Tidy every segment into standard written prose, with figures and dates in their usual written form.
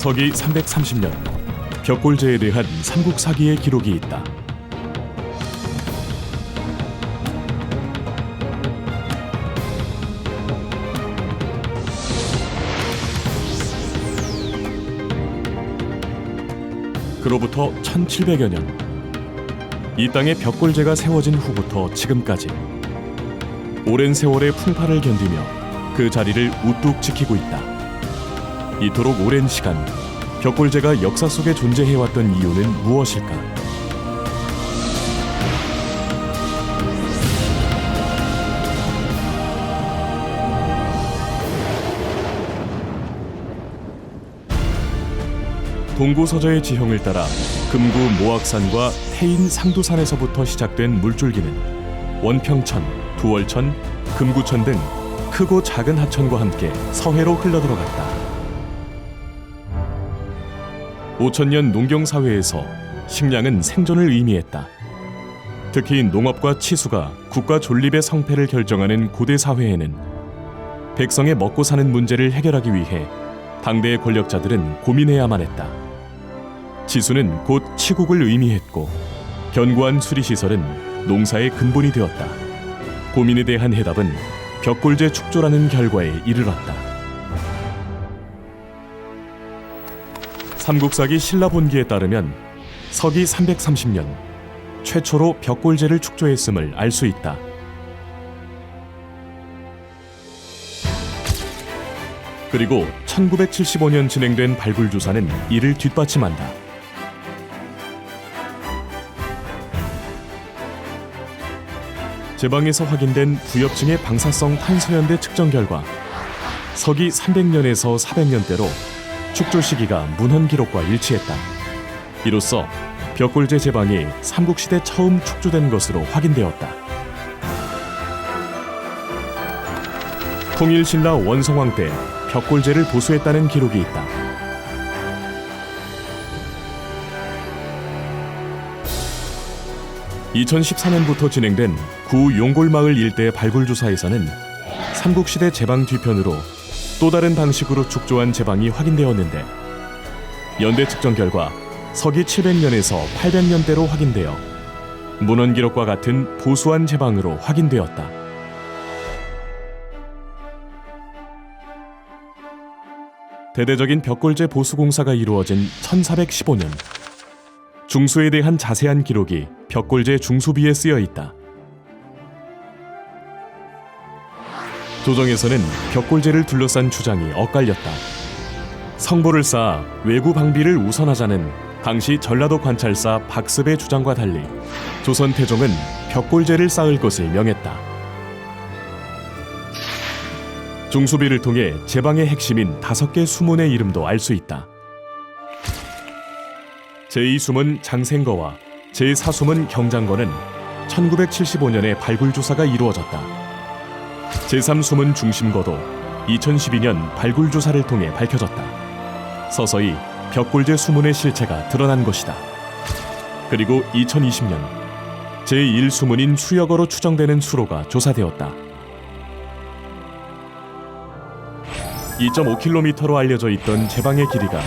서기 330년 벽골제에 대한 삼국 사기의 기록이 있다. 그로부터 1700여 년, 이 땅에 벽골제가 세워진 후부터 지금까지 오랜 세월의 풍파를 견디며 그 자리를 우뚝 지키고 있다. 이토록 오랜 시간 벽골제가 역사 속에 존재해왔던 이유는 무엇일까? 동고서저의 지형을 따라 금구 모악산과 태인 상두산에서부터 시작된 물줄기는 원평천, 두월천, 금구천 등 크고 작은 하천과 함께 서해로 흘러들어갔다. 5000년 농경사회에서 식량은 생존을 의미했다. 특히 농업과 치수가 국가 존립의 성패를 결정하는 고대 사회에는 백성의 먹고 사는 문제를 해결하기 위해 당대의 권력자들은 고민해야만 했다. 치수는 곧 치국을 의미했고 견고한 수리시설은 농사의 근본이 되었다. 고민에 대한 해답은 벽골제 축조라는 결과에 이르렀다. 삼국사기 신라본기에 따르면 서기 330년 최초로 벽골제를 축조했음을 알 수 있다. 그리고 1975년 진행된 발굴조사는 이를 뒷받침한다. 제방에서 확인된 부엽층의 방사성 탄소연대 측정 결과 서기 300년에서 400년대로 축조 시기가 문헌 기록과 일치했다. 이로써 벽골제 제방이 삼국시대 처음 축조된 것으로 확인되었다. 통일신라 원성왕 때 벽골제를 보수했다는 기록이 있다. (2014년부터) 진행된 구 용골마을 일대 발굴조사에서는 삼국시대 제방 뒤편으로 또 다른 방식으로 축조한 제방이 확인되었는데 연대 측정 결과 서기 700년에서 800년대로 확인되어 문헌 기록과 같은 보수한 제방으로 확인되었다. 대대적인 벽골제 보수 공사가 이루어진 1415년, 중수에 대한 자세한 기록이 벽골제 중수비에 쓰여 있다. 조정에서는 벽골제를 둘러싼 주장이 엇갈렸다. 성보를 쌓아 외구 방비를 우선하자는 당시 전라도 관찰사 박습의 주장과 달리 조선 태종은 벽골제를 쌓을 것을 명했다. 중수비를 통해 제방의 핵심인 5개 수문의 이름도 알 수 있다. 제2수문 장생거와 제4수문 경장거는 1975년에 발굴조사가 이루어졌다. 제3수문 중심거도 2012년 발굴조사를 통해 밝혀졌다. 서서히 벽골제 수문의 실체가 드러난 것이다. 그리고 2020년 제1수문인 수여거로 추정되는 수로가 조사되었다. 2.5km로 알려져 있던 제방의 길이가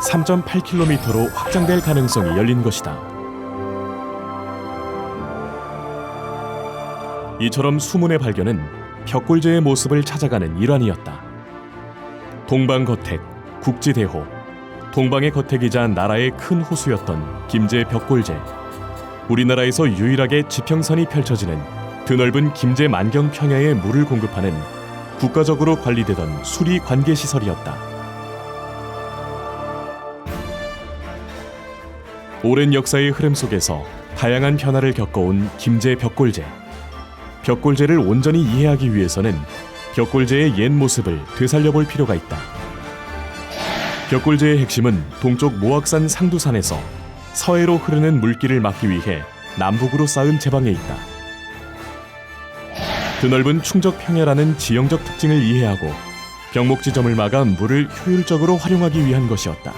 3.8km로 확장될 가능성이 열린 것이다. 이처럼 수문의 발견은 벽골제의 모습을 찾아가는 일환이었다. 동방거택, 국지대호, 동방의 거택이자 나라의 큰 호수였던 김제 벽골제. 우리나라에서 유일하게 지평선이 펼쳐지는 드넓은 김제 만경 평야에 물을 공급하는 국가적으로 관리되던 수리 관계시설이었다. 오랜 역사의 흐름 속에서 다양한 변화를 겪어온 김제 벽골제. 벽골제를 온전히 이해하기 위해서는 벽골제의 옛 모습을 되살려볼 필요가 있다. 벽골제의 핵심은 동쪽 모악산 상두산에서 서해로 흐르는 물길을 막기 위해 남북으로 쌓은 제방에 있다. 드넓은 충적 평야라는 지형적 특징을 이해하고 벽목 지점을 막아 물을 효율적으로 활용하기 위한 것이었다.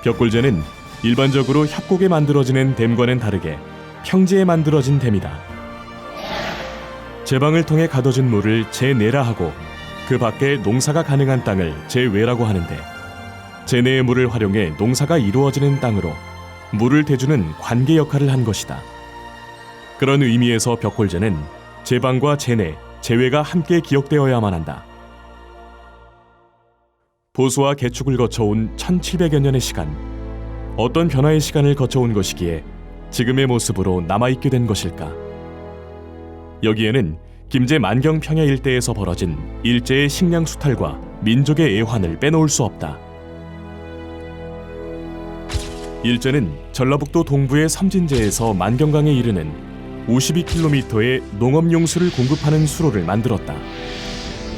벽골제는 일반적으로 협곡에 만들어지는 댐과는 다르게 평지에 만들어진 댐이다. 제방을 통해 가둬진 물을 제내라 하고 그 밖에 농사가 가능한 땅을 제외라고 하는데 제네의 물을 활용해 농사가 이루어지는 땅으로 물을 대주는 관계 역할을 한 것이다. 그런 의미에서 벽골제는 제방과 제네, 제외가 함께 기억되어야만 한다. 보수와 개축을 거쳐온 1700여 년의 시간, 어떤 변화의 시간을 거쳐온 것이기에 지금의 모습으로 남아있게 된 것일까? 여기에는 김제 만경 평야 일대에서 벌어진 일제의 식량 수탈과 민족의 애환을 빼놓을 수 없다. 일제는 전라북도 동부의 섬진제에서 만경강에 이르는 52km의 농업용수를 공급하는 수로를 만들었다.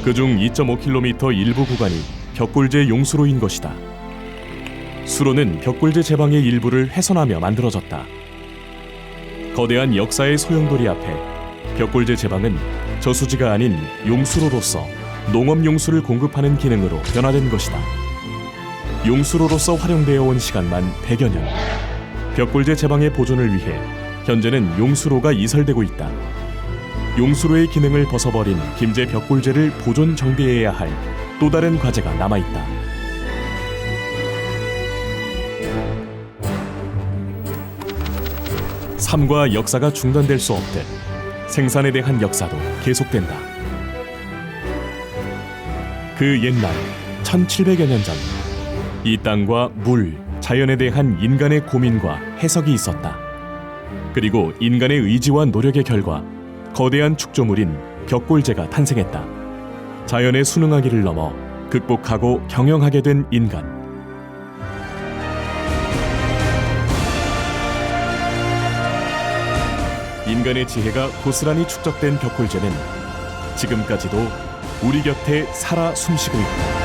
그중 2.5km 일부 구간이 벽골제 용수로인 것이다. 수로는 벽골제 제방의 일부를 훼손하며 만들어졌다. 거대한 역사의 소용돌이 앞에 벽골제 제방은 저수지가 아닌 용수로로서 농업용수를 공급하는 기능으로 변화된 것이다. 용수로로서 활용되어 온 시간만 100여 년. 벽골제 제방의 보존을 위해 현재는 용수로가 이설되고 있다. 용수로의 기능을 벗어버린 김제 벽골제를 보존 정비해야 할 또 다른 과제가 남아있다. 삶과 역사가 중단될 수 없듯 생산에 대한 역사도 계속된다. 그 옛날 1700여 년 전, 이 땅과 물, 자연에 대한 인간의 고민과 해석이 있었다. 그리고 인간의 의지와 노력의 결과 거대한 축조물인 벽골제가 탄생했다. 자연에 순응하기를 넘어 극복하고 경영하게 된 인간. 인간의 지혜가 고스란히 축적된 벽골제는 지금까지도 우리 곁에 살아 숨쉬고 있다.